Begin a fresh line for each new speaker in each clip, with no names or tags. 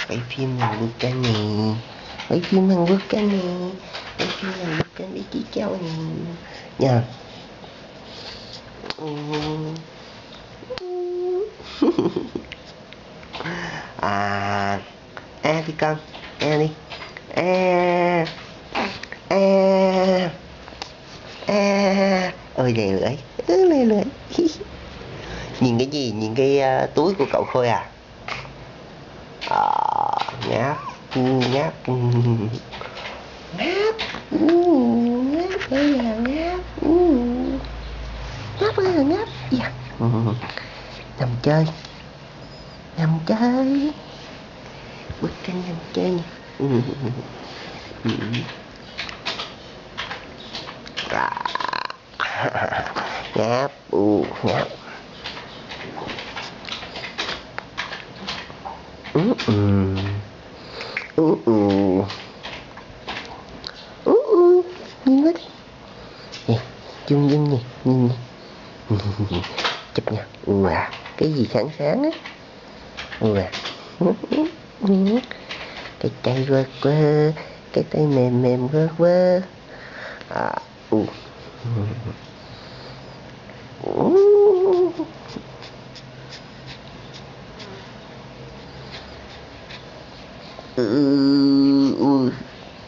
Quay phim Hàn Quốc cái nè, quay phim Hàn Quốc cái nè, quay phim Hàn Quốc cái đi chị cháu nè nha. Đi con, đi. Ôi lè lưỡi, lè lưỡi. Nhìn cái gì? Nhìn cái túi của cậu Khôi à? Ngáp, ngáp, ngáp, ngáp đây là ngáp, ngáp ơi là ngáp. Yeah. Nằm chơi, nằm chơi, bức tranh nằm chơi nha. Ngáp, ngáp. Nhìn nó đi. Nè, chung dung nè, nhìn nè. Chụp nha. Cái gì sáng sáng á. Cái tay quơ quơ, cái tay mềm mềm quơ quơ.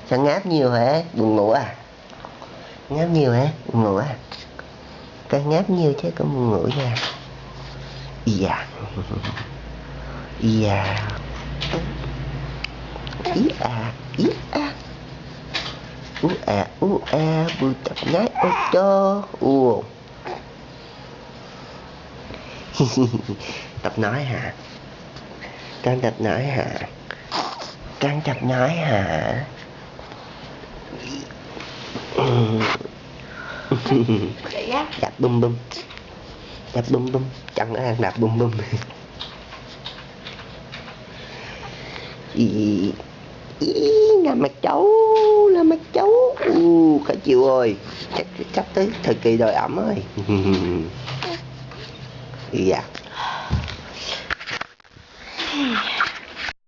Sao ngáp nhiều hả? Buồn ngủ à? Ngáp nhiều hả? Buồn ngủ à? Cái ngáp nhiều chứ có buồn ngủ nha. Dạ. Dạ. Ý à. Bùi tập nhái ô cho. Tập nói hả? Con tập nói hả? Con tập nói hả? Đạp bum bum. Đạp bum bum. Chân nó đang đạp bum bum. Làm mặt cháu. Khó chịu rồi. Chắc tới thời kỳ đòi ẩm rồi. Dạ.